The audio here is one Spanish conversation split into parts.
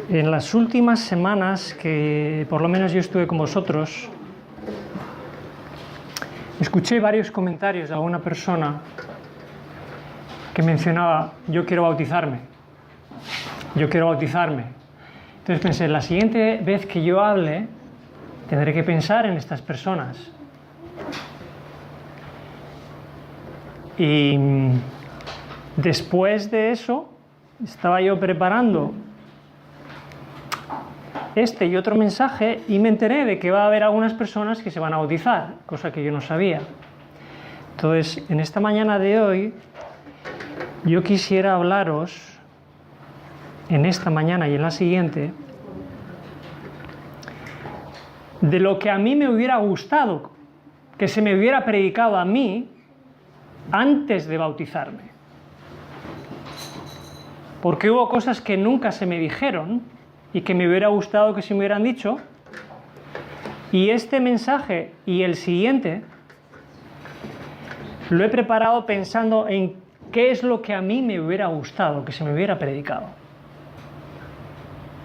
En las últimas semanas que por lo menos yo estuve con vosotros, escuché varios comentarios de alguna persona que mencionaba: yo quiero bautizarme, yo quiero bautizarme. Entonces pensé, la siguiente vez que yo hable, tendré que pensar en estas personas. Y después de eso, estaba yo preparando este y otro mensaje y me enteré de que va a haber algunas personas que se van a bautizar, cosa que yo no sabía. Entonces, en esta mañana de hoy, yo quisiera hablaros, en esta mañana y en la siguiente, de lo que a mí me hubiera gustado que se me hubiera predicado a mí antes de bautizarme. Porque hubo cosas que nunca se me dijeron y que me hubiera gustado que se me hubieran dicho. Y este mensaje y el siguiente lo he preparado pensando en qué es lo que a mí me hubiera gustado que se me hubiera predicado.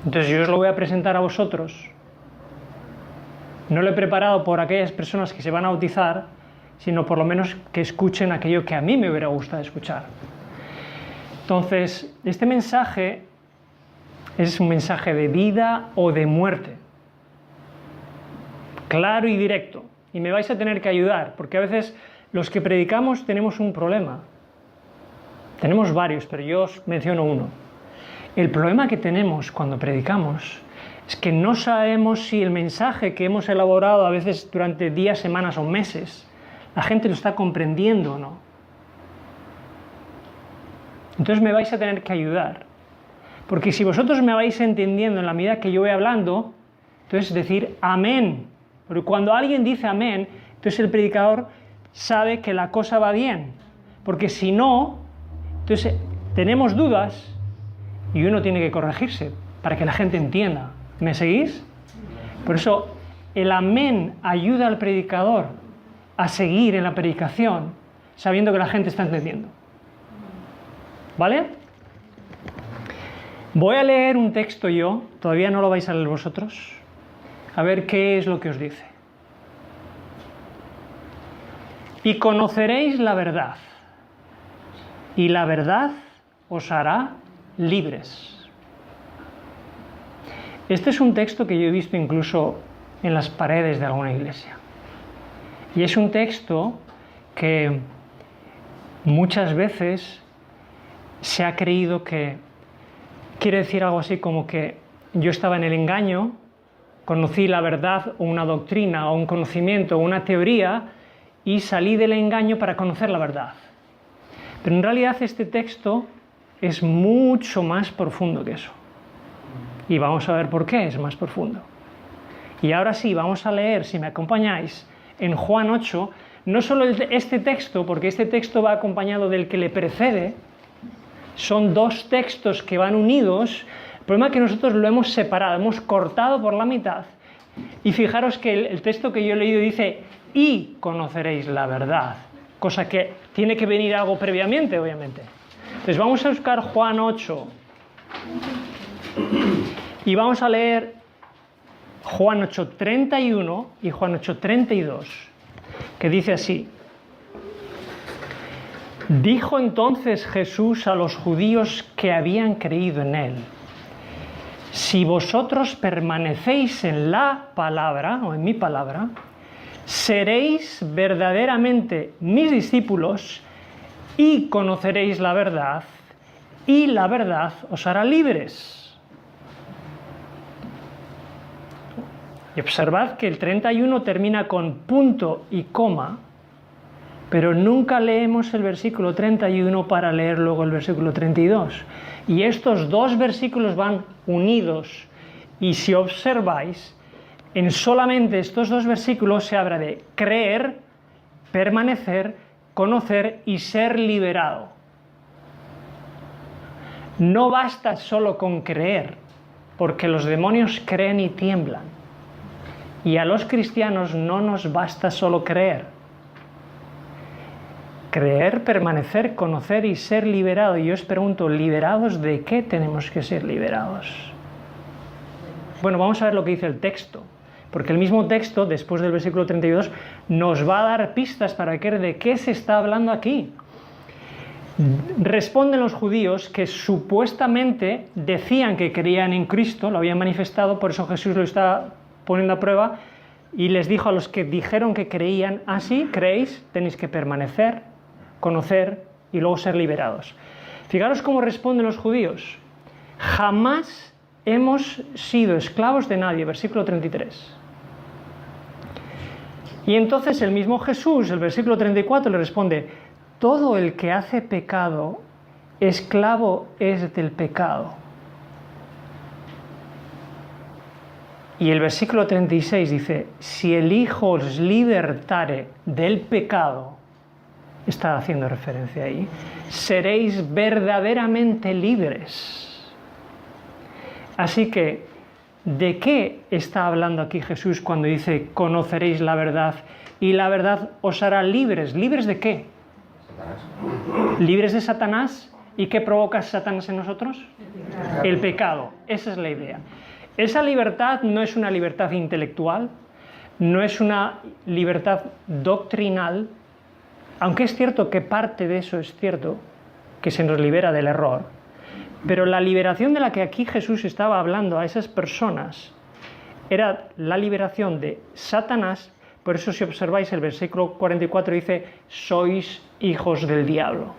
Entonces yo os lo voy a presentar a vosotros. No lo he preparado por aquellas personas que se van a bautizar, sino por lo menos que escuchen aquello que a mí me hubiera gustado escuchar. Entonces, este mensaje es un mensaje de vida o de muerte. Claro y directo. Y me vais a tener que ayudar, porque a veces los que predicamos tenemos un problema. Tenemos varios, pero yo os menciono uno. El problema que tenemos cuando predicamos es que no sabemos si el mensaje que hemos elaborado a veces durante días, semanas o meses, la gente lo está comprendiendo o no. Entonces me vais a tener que ayudar. Porque si vosotros me vais entendiendo en la medida que yo voy hablando, entonces decir amén. Porque cuando alguien dice amén, entonces el predicador sabe que la cosa va bien. Porque si no, entonces tenemos dudas y uno tiene que corregirse para que la gente entienda. ¿Me seguís? Por eso el amén ayuda al predicador a seguir en la predicación sabiendo que la gente está entendiendo. ¿Vale? Voy a leer un texto yo, todavía no lo vais a leer vosotros, a ver qué es lo que os dice. Y conoceréis la verdad, y la verdad os hará libres. Este es un texto que yo he visto incluso en las paredes de alguna iglesia. Y es un texto que muchas veces se ha creído que quiere decir algo así como que yo estaba en el engaño, conocí la verdad o una doctrina o un conocimiento o una teoría y salí del engaño para conocer la verdad. Pero en realidad este texto es mucho más profundo que eso. Y vamos a ver por qué es más profundo. Y ahora sí, vamos a leer, si me acompañáis, en Juan 8, no solo este texto, porque este texto va acompañado del que le precede. Son dos textos que van unidos. El problema es que nosotros lo hemos separado, hemos cortado por la mitad. Y fijaros que el texto que yo he leído dice, y conoceréis la verdad. Cosa que tiene que venir algo previamente, obviamente. Entonces vamos a buscar Juan 8. Y vamos a leer Juan 8:31 y Juan 8:32, que dice así. Dijo entonces Jesús a los judíos que habían creído en él: si vosotros permanecéis en la palabra, o en mi palabra, seréis verdaderamente mis discípulos y conoceréis la verdad, y la verdad os hará libres. Y observad que el 31 termina con punto y coma, pero nunca leemos el versículo 31 para leer luego el versículo 32. Y estos dos versículos van unidos. Y si observáis, en solamente estos dos versículos se habla de creer, permanecer, conocer y ser liberado. No basta solo con creer, porque los demonios creen y tiemblan. Y a los cristianos no nos basta solo creer. Creer, permanecer, conocer y ser liberado. Y yo os pregunto, ¿liberados de qué tenemos que ser liberados? Bueno, vamos a ver lo que dice el texto, porque el mismo texto, después del versículo 32, nos va a dar pistas para ver de qué se está hablando aquí. Responden los judíos que supuestamente decían que creían en Cristo, lo habían manifestado, por eso Jesús lo está poniendo a prueba, y les dijo a los que dijeron que creían: así creéis, tenéis que permanecer, conocer y luego ser liberados. Fijaros cómo responden los judíos: jamás hemos sido esclavos de nadie, versículo 33. Y entonces el mismo Jesús, el versículo 34, le responde: todo el que hace pecado, esclavo es del pecado. Y el versículo 36 dice: si el Hijo os libertare del pecado, está haciendo referencia ahí, seréis verdaderamente libres. Así que, ¿de qué está hablando aquí Jesús cuando dice conoceréis la verdad y la verdad os hará libres? ¿Libres de qué? Satanás. ¿Libres de Satanás? ¿Y qué provoca Satanás en nosotros? El pecado. Esa es la idea. Esa libertad no es una libertad intelectual, no es una libertad doctrinal, aunque es cierto que parte de eso es cierto, que se nos libera del error, pero la liberación de la que aquí Jesús estaba hablando a esas personas era la liberación de Satanás. Por eso, si observáis el versículo 44 dice: sois hijos del diablo.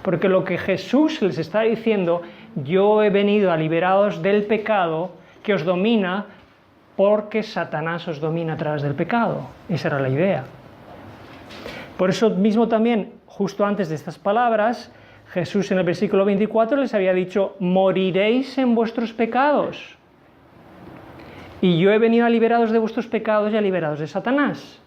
Porque lo que Jesús les está diciendo: yo he venido a liberaros del pecado que os domina, porque Satanás os domina a través del pecado. Esa era la idea. Por eso mismo también, justo antes de estas palabras, Jesús en el versículo 24 les había dicho: moriréis en vuestros pecados. Y yo he venido a liberaros de vuestros pecados y a liberaros de Satanás.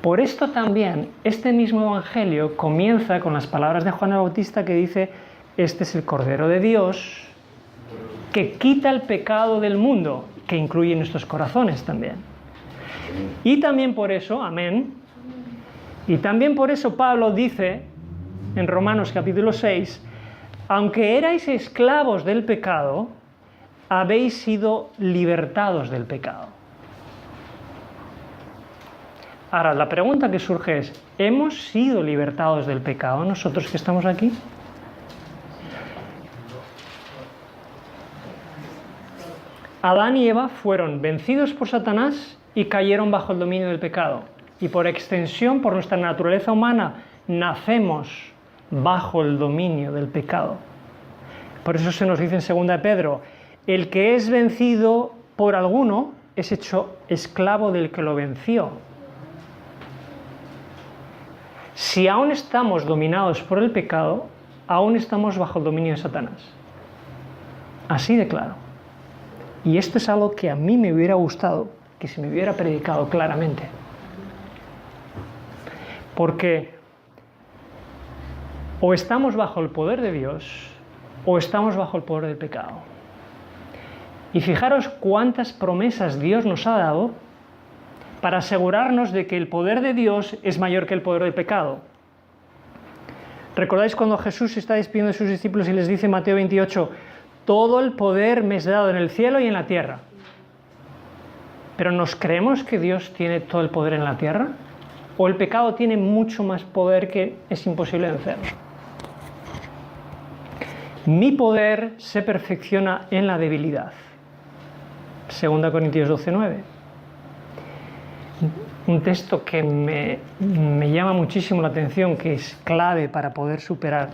Por esto también, este mismo evangelio comienza con las palabras de Juan el Bautista que dice: este es el Cordero de Dios que quita el pecado del mundo, que incluye nuestros corazones también. Y también por eso, amén, y también por eso Pablo dice en Romanos capítulo 6: aunque erais esclavos del pecado, habéis sido libertados del pecado. Ahora, la pregunta que surge es: ¿hemos sido libertados del pecado nosotros que estamos aquí? Adán y Eva fueron vencidos por Satanás y cayeron bajo el dominio del pecado. Y por extensión, por nuestra naturaleza humana, nacemos bajo el dominio del pecado. Por eso se nos dice en 2 de Pedro: el que es vencido por alguno es hecho esclavo del que lo venció. Si aún estamos dominados por el pecado, aún estamos bajo el dominio de Satanás. Así de claro. Y esto es algo que a mí me hubiera gustado que se me hubiera predicado claramente. Porque o estamos bajo el poder de Dios o estamos bajo el poder del pecado. Y fijaros cuántas promesas Dios nos ha dado para asegurarnos de que el poder de Dios es mayor que el poder del pecado. ¿Recordáis cuando Jesús se está despidiendo de sus discípulos y les dice en Mateo 28: todo el poder me es dado en el cielo y en la tierra? ¿Pero nos creemos que Dios tiene todo el poder en la tierra? ¿O el pecado tiene mucho más poder que es imposible vencerlo? Mi poder se perfecciona en la debilidad. 2 Corintios 12:9. Un texto que me llama muchísimo la atención, que es clave para poder superar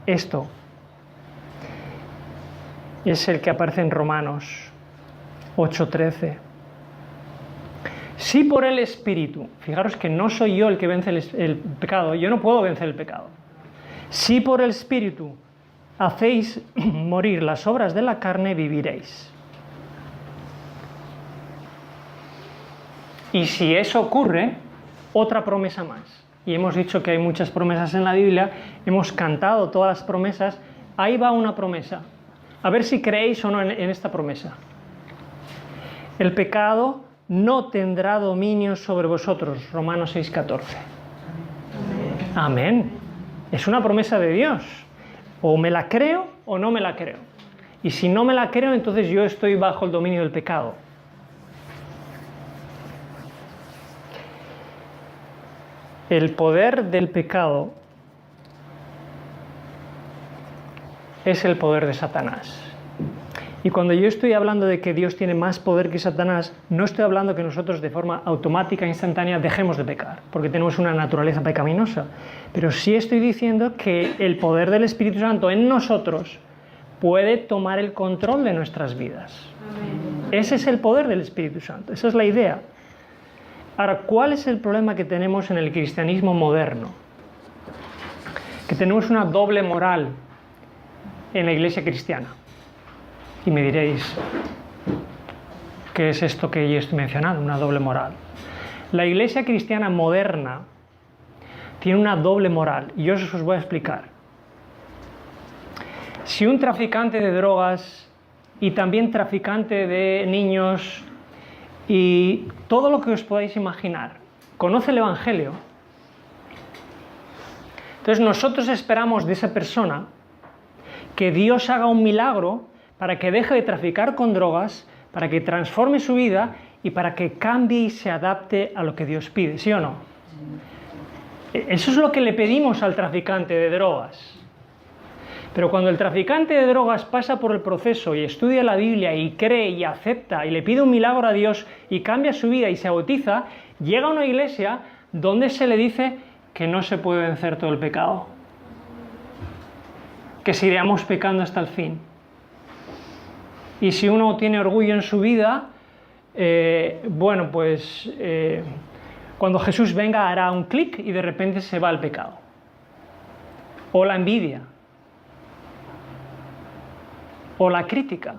esto. Es el que aparece en Romanos 8:13. Si por el Espíritu, fijaros que no soy yo el que vence el pecado, yo no puedo vencer el pecado. Si por el Espíritu hacéis morir las obras de la carne, viviréis. Y si eso ocurre, otra promesa más. Y hemos dicho que hay muchas promesas en la Biblia, hemos cantado todas las promesas, ahí va una promesa. A ver si creéis o no en esta promesa. El pecado no tendrá dominio sobre vosotros. Romanos 6:14. Amén. Es una promesa de Dios. O me la creo o no me la creo. Y si no me la creo, entonces yo estoy bajo el dominio del pecado. El poder del pecado es el poder de Satanás. Y cuando yo estoy hablando de que Dios tiene más poder que Satanás, no estoy hablando que nosotros de forma automática, instantánea, dejemos de pecar, porque tenemos una naturaleza pecaminosa. Pero sí estoy diciendo que el poder del Espíritu Santo en nosotros puede tomar el control de nuestras vidas. Amén. Ese es el poder del Espíritu Santo, esa es la idea. Ahora, ¿cuál es el problema que tenemos en el cristianismo moderno? Que tenemos una doble moral en la iglesia cristiana. Y me diréis, ¿qué es esto que yo estoy mencionando? Una doble moral. La iglesia cristiana moderna tiene una doble moral, y yo os voy a explicar. Si un traficante de drogas y también traficante de niños y todo lo que os podáis imaginar conoce el Evangelio, entonces nosotros esperamos de esa persona que Dios haga un milagro para que deje de traficar con drogas, para que transforme su vida y para que cambie y se adapte a lo que Dios pide, ¿sí o no? Eso es lo que le pedimos al traficante de drogas. Pero cuando el traficante de drogas pasa por el proceso y estudia la Biblia y cree y acepta y le pide un milagro a Dios y cambia su vida y se bautiza, llega a una iglesia donde se le dice que no se puede vencer todo el pecado, que seguiremos pecando hasta el fin. Y si uno tiene orgullo en su vida, cuando Jesús venga hará un clic y de repente se va el pecado. O la envidia. O la crítica.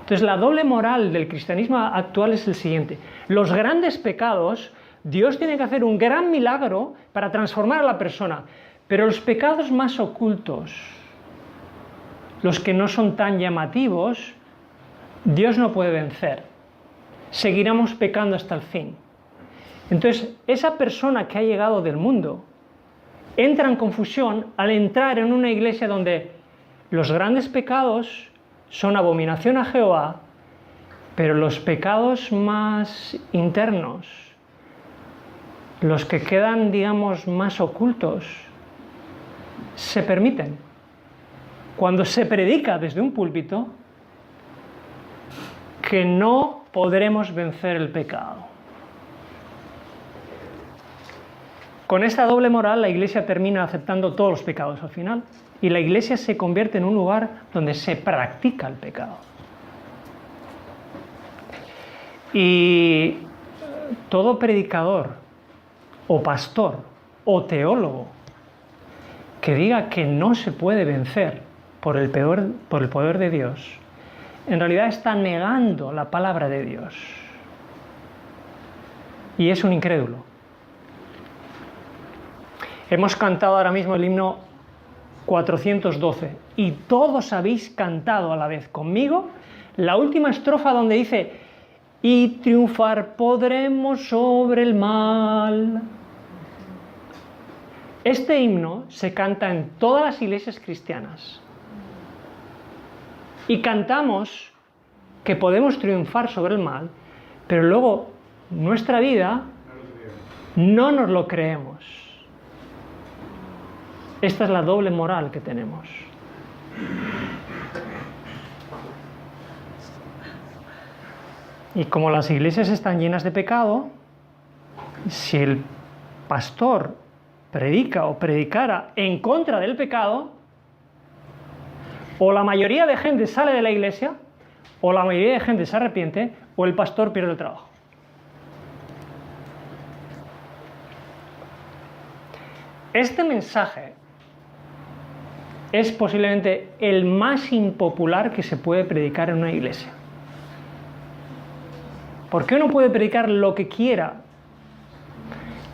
Entonces la doble moral del cristianismo actual es el siguiente: los grandes pecados, Dios tiene que hacer un gran milagro para transformar a la persona, pero los pecados más ocultos, los que no son tan llamativos, Dios no puede vencer. Seguiremos pecando hasta el fin. Entonces esa persona que ha llegado del mundo entra en confusión al entrar en una iglesia donde los grandes pecados son abominación a Jehová, pero los pecados más internos, los que quedan, digamos, más ocultos, se permiten. Cuando se predica desde un púlpito que no podremos vencer el pecado. Con esta doble moral, la iglesia termina aceptando todos los pecados al final. Y la iglesia se convierte en un lugar donde se practica el pecado. Y todo predicador, o pastor, o teólogo, que diga que no se puede vencer por el poder de Dios, en realidad está negando la palabra de Dios. Y es un incrédulo. Hemos cantado ahora mismo el himno 412, y todos habéis cantado a la vez conmigo la última estrofa donde dice: y triunfar podremos sobre el mal. Este himno se canta en todas las iglesias cristianas y cantamos que podemos triunfar sobre el mal, pero luego nuestra vida no nos lo creemos. Esta es la doble moral que tenemos. Y como las iglesias están llenas de pecado, si el pastor predica o predicara en contra del pecado, o la mayoría de gente sale de la iglesia, o la mayoría de gente se arrepiente, o el pastor pierde el trabajo. Este mensaje es posiblemente el más impopular que se puede predicar en una iglesia. Porque uno puede predicar lo que quiera,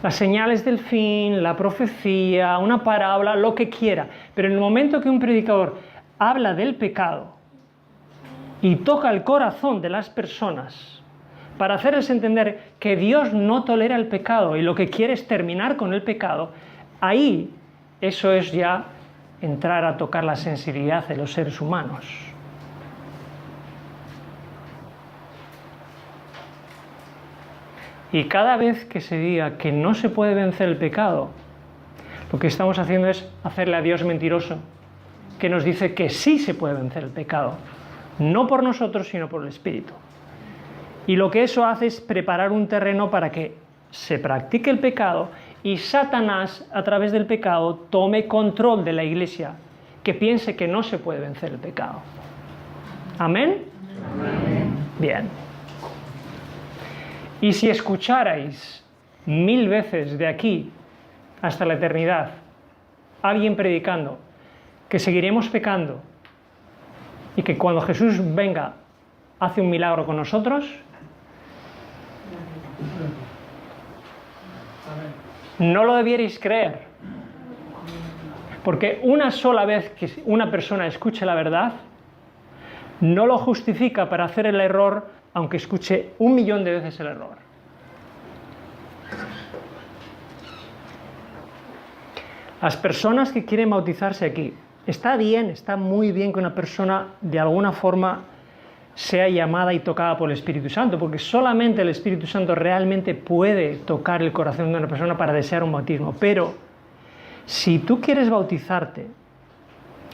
las señales del fin, la profecía, una parábola, lo que quiera, pero en el momento que un predicador habla del pecado y toca el corazón de las personas para hacerles entender que Dios no tolera el pecado y lo que quiere es terminar con el pecado, ahí eso es ya entrar a tocar la sensibilidad de los seres humanos. Y cada vez que se diga que no se puede vencer el pecado, lo que estamos haciendo es hacerle a Dios mentiroso, que nos dice que sí se puede vencer el pecado, no por nosotros, sino por el Espíritu. Y lo que eso hace es preparar un terreno para que se practique el pecado y Satanás, a través del pecado, tome control de la iglesia, que piense que no se puede vencer el pecado. ¿Amén? Amén. Bien. Y si escucharais 1000 veces de aquí hasta la eternidad alguien predicando que seguiremos pecando y que cuando Jesús venga hace un milagro con nosotros, no lo debierais creer, porque una sola vez que una persona escuche la verdad no lo justifica para hacer el error, aunque escuche 1.000.000 de veces el error. Las personas que quieren bautizarse aquí, está bien, está muy bien que una persona de alguna forma sea llamada y tocada por el Espíritu Santo, porque solamente el Espíritu Santo realmente puede tocar el corazón de una persona para desear un bautismo. Pero si tú quieres bautizarte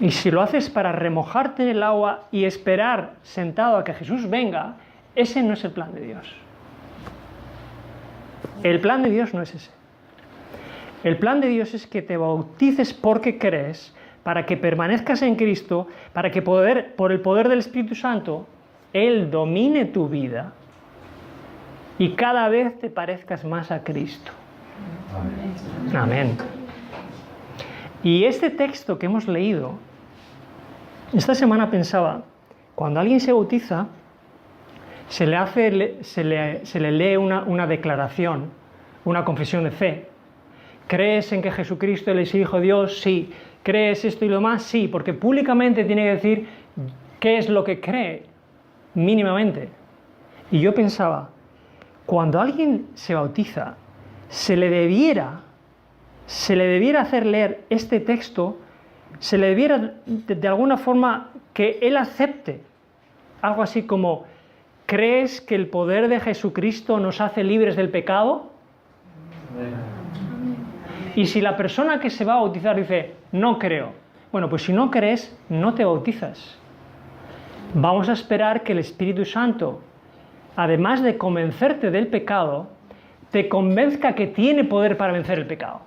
y si lo haces para remojarte en el agua y esperar sentado a que Jesús venga, ese no es el plan de Dios. El plan de Dios no es ese. El plan de Dios es que te bautices porque crees, para que permanezcas en Cristo, para que por el poder del Espíritu Santo Él domine tu vida y cada vez te parezcas más a Cristo. Amén. Amén. Y este texto que hemos leído, esta semana pensaba, cuando alguien se bautiza, se le lee una declaración, una confesión de fe. ¿Crees en que Jesucristo es el Hijo de Dios? Sí. ¿Crees esto y lo más? Sí, porque públicamente tiene que decir qué es lo que cree, mínimamente. Y yo pensaba, cuando alguien se bautiza, se le debiera hacer leer este texto, se le debiera de alguna forma que él acepte algo así como: ¿crees que el poder de Jesucristo nos hace libres del pecado? Y si la persona que se va a bautizar dice, no creo, bueno, pues si no crees, no te bautizas. Vamos a esperar que el Espíritu Santo, además de convencerte del pecado, te convenzca que tiene poder para vencer el pecado.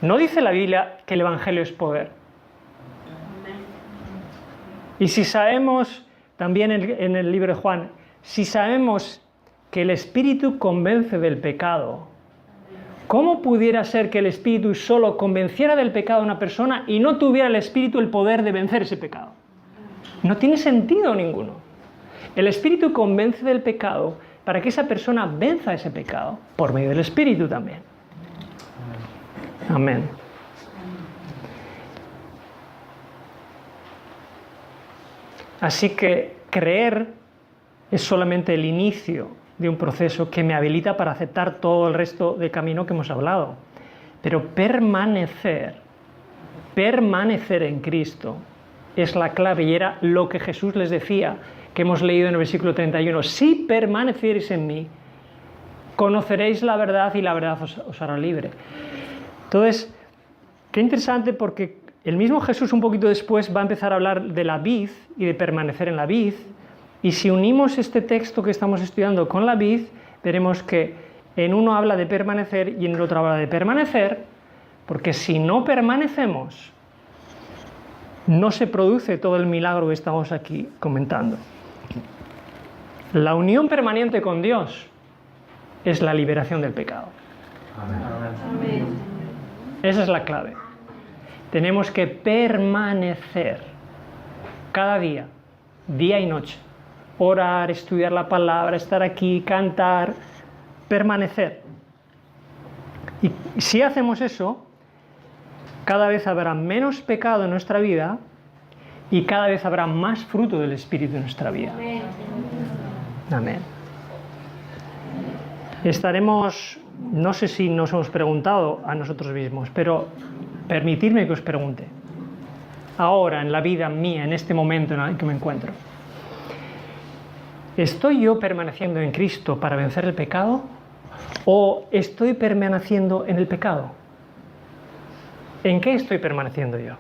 No dice la Biblia que el Evangelio es poder. Y si sabemos, también en el libro de Juan, si sabemos que el Espíritu convence del pecado, ¿cómo pudiera ser que el Espíritu solo convenciera del pecado a una persona y no tuviera el Espíritu el poder de vencer ese pecado? No tiene sentido ninguno. El Espíritu convence del pecado para que esa persona venza ese pecado, por medio del Espíritu también. Amén. Así que creer es solamente el inicio de un proceso que me habilita para aceptar todo el resto del camino que hemos hablado. Pero permanecer en Cristo es la clave, y era lo que Jesús les decía, que hemos leído en el versículo 31. Si permaneciereis en mí, conoceréis la verdad y la verdad os hará libre. Entonces, qué interesante, porque el mismo Jesús un poquito después va a empezar a hablar de la vid y de permanecer en la vid. Y si unimos este texto que estamos estudiando con la vid, veremos que en uno habla de permanecer y en el otro habla de permanecer, porque si no permanecemos, no se produce todo el milagro que estamos aquí comentando. La unión permanente con Dios es la liberación del pecado. Amén. Esa es la clave. Tenemos que permanecer cada día, día y noche. Orar, estudiar la palabra, estar aquí, cantar, permanecer. Y si hacemos eso, cada vez habrá menos pecado en nuestra vida y cada vez habrá más fruto del Espíritu en nuestra vida. Amén. Estaremos, no sé si nos hemos preguntado a nosotros mismos, pero permitidme que os pregunte. Ahora, en la vida mía, en este momento en el que me encuentro, ¿Estoy yo permaneciendo en Cristo para vencer el pecado? ¿O estoy permaneciendo en el pecado? ¿En qué estoy permaneciendo yo?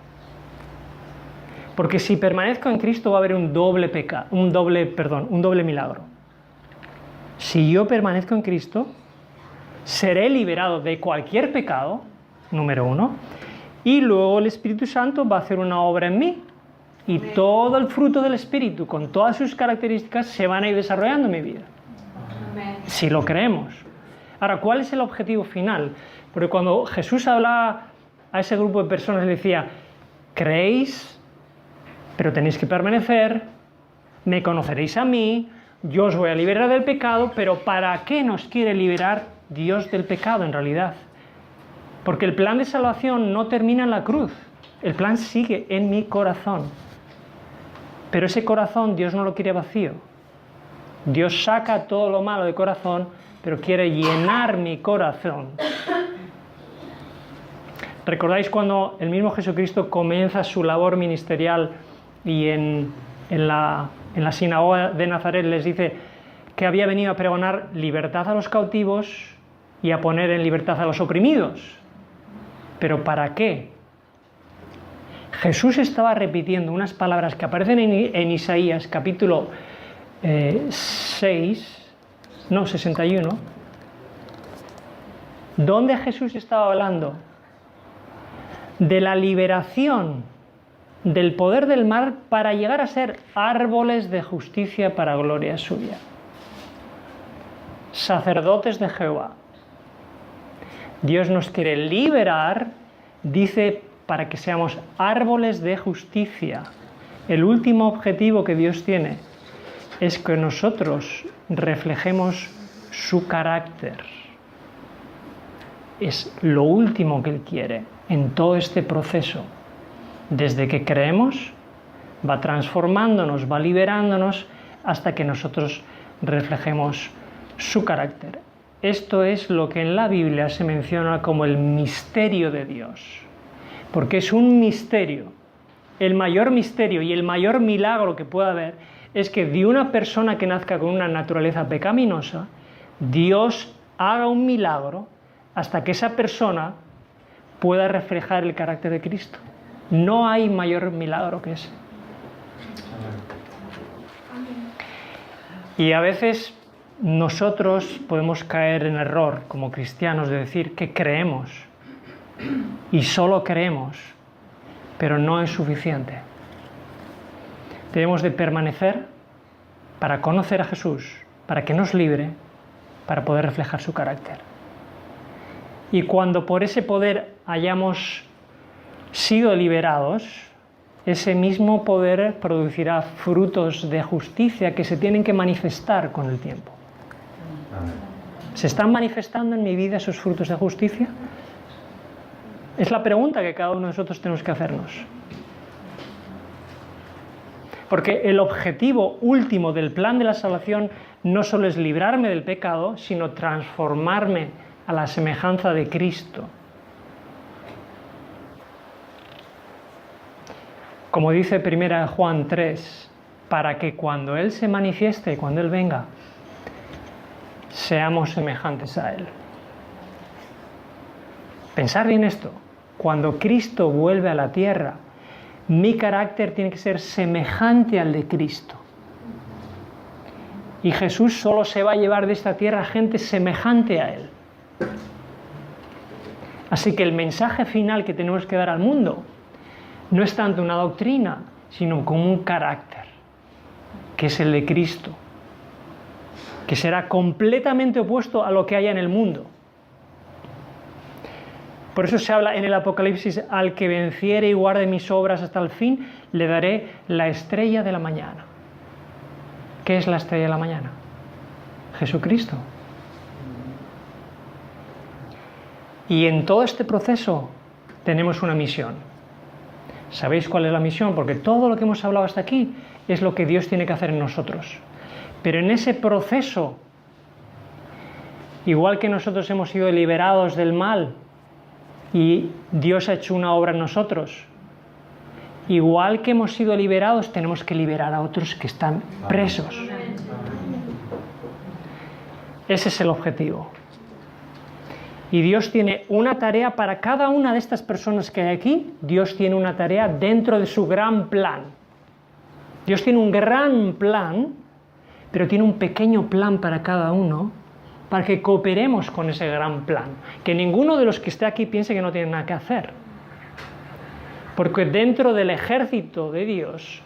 Porque si permanezco en Cristo va a haber un doble milagro. Si yo permanezco en Cristo, seré liberado de cualquier pecado, número uno, y luego el Espíritu Santo va a hacer una obra en mí. Y todo el fruto del Espíritu, con todas sus características, se van a ir desarrollando en mi vida. Si lo creemos. Ahora, ¿cuál es el objetivo final? Porque cuando Jesús hablaba a ese grupo de personas, le decía, creéis, pero tenéis que permanecer, me conoceréis a mí, yo os voy a liberar del pecado, pero ¿para qué nos quiere liberar Dios del pecado en realidad? Porque el plan de salvación no termina en la cruz, el plan sigue en mi corazón. Pero ese corazón Dios no lo quiere vacío. Dios saca todo lo malo del corazón, pero quiere llenar mi corazón. ¿Recordáis cuando el mismo Jesucristo comienza su labor ministerial y en la sinagoga de Nazaret les dice que había venido a pregonar libertad a los cautivos y a poner en libertad a los oprimidos? ¿Pero para qué? Jesús estaba repitiendo unas palabras que aparecen en Isaías capítulo 61, donde Jesús estaba hablando de la liberación del poder del mal para llegar a ser árboles de justicia para gloria suya, sacerdotes de Jehová. Dios nos quiere liberar, dice, para que seamos árboles de justicia. El último objetivo que Dios tiene es que nosotros reflejemos su carácter. Es lo último que Él quiere en todo este proceso. Desde que creemos, va transformándonos, va liberándonos, hasta que nosotros reflejemos su carácter. Esto es lo que en la Biblia se menciona como el misterio de Dios. Porque es un misterio. El mayor misterio y el mayor milagro que pueda haber es que de una persona que nazca con una naturaleza pecaminosa, Dios haga un milagro hasta que esa persona pueda reflejar el carácter de Cristo. No hay mayor milagro que ese. Y a veces nosotros podemos caer en error como cristianos de decir que creemos y solo creemos, pero no es suficiente. Debemos de permanecer para conocer a Jesús, para que nos libre, para poder reflejar su carácter. Y cuando por ese poder hayamos sido liberados, ese mismo poder producirá frutos de justicia que se tienen que manifestar con el tiempo. ¿Se están manifestando en mi vida esos frutos de justicia? Es la pregunta que cada uno de nosotros tenemos que hacernos. Porque el objetivo último del plan de la salvación no solo es librarme del pecado, sino transformarme a la semejanza de Cristo. Como dice 1 Juan 3, para que cuando Él se manifieste, cuando Él venga, seamos semejantes a Él. Pensar bien esto. Cuando Cristo vuelve a la tierra, mi carácter tiene que ser semejante al de Cristo. Y Jesús solo se va a llevar de esta tierra gente semejante a Él. Así que el mensaje final que tenemos que dar al mundo no es tanto una doctrina, sino como un carácter, que es el de Cristo, que será completamente opuesto a lo que haya en el mundo. Por eso se habla en el Apocalipsis, al que venciere y guarde mis obras hasta el fin, le daré la estrella de la mañana. ¿Qué es la estrella de la mañana? Jesucristo. Y en todo este proceso tenemos una misión. ¿Sabéis cuál es la misión? Porque todo lo que hemos hablado hasta aquí es lo que Dios tiene que hacer en nosotros. Pero en ese proceso, igual que nosotros hemos sido liberados del mal y Dios ha hecho una obra en nosotros, igual que hemos sido liberados, tenemos que liberar a otros que están presos. Ese es el objetivo. Y Dios tiene una tarea para cada una de estas personas que hay aquí. Dios tiene una tarea dentro de su gran plan. Dios tiene un gran plan, pero tiene un pequeño plan para cada uno, para que cooperemos con ese gran plan. Que ninguno de los que esté aquí piense que no tiene nada que hacer. Porque dentro del ejército de Dios,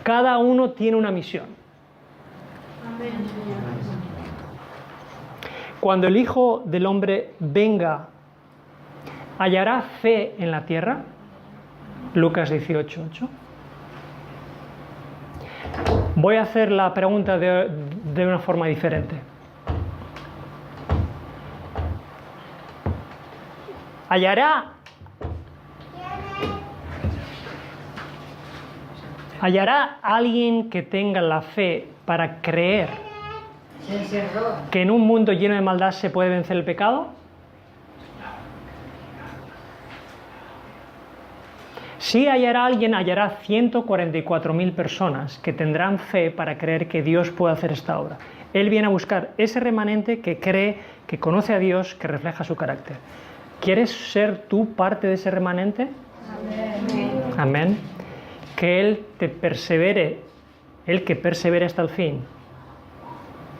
cada uno tiene una misión. Cuando el Hijo del Hombre venga, ¿hallará fe en la tierra? Lucas 18:8. Voy a hacer la pregunta de una forma diferente. ¿Hallará alguien que tenga la fe para creer que en un mundo lleno de maldad se puede vencer el pecado? Sí hallará alguien, hallará 144.000 personas que tendrán fe para creer que Dios puede hacer esta obra. Él viene a buscar ese remanente que cree, que conoce a Dios, que refleja su carácter. ¿Quieres ser tú parte de ese remanente? Amén. Amén. Que Él te persevere, el que persevere hasta el fin,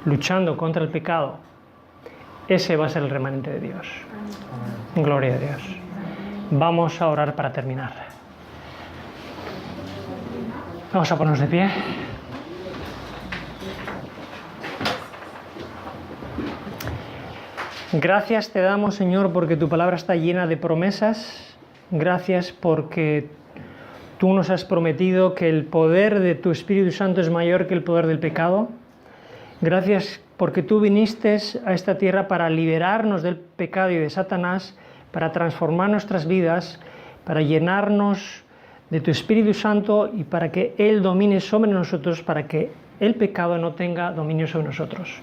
luchando contra el pecado, ese va a ser el remanente de Dios. Amén. Gloria a Dios. Vamos a orar para terminar. Vamos a ponernos de pie. Gracias te damos, Señor, porque tu palabra está llena de promesas. Gracias porque tú nos has prometido que el poder de tu Espíritu Santo es mayor que el poder del pecado. Gracias porque tú viniste a esta tierra para liberarnos del pecado y de Satanás, para transformar nuestras vidas, para llenarnos de tu Espíritu Santo y para que Él domine sobre nosotros, para que el pecado no tenga dominio sobre nosotros.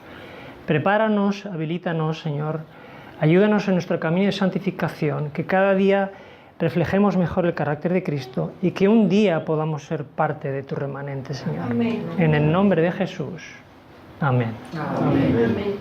Prepáranos, habilítanos, Señor. Ayúdanos en nuestro camino de santificación, que cada día reflejemos mejor el carácter de Cristo y que un día podamos ser parte de tu remanente, Señor. Amén. En el nombre de Jesús. Amén. Amén. Amén.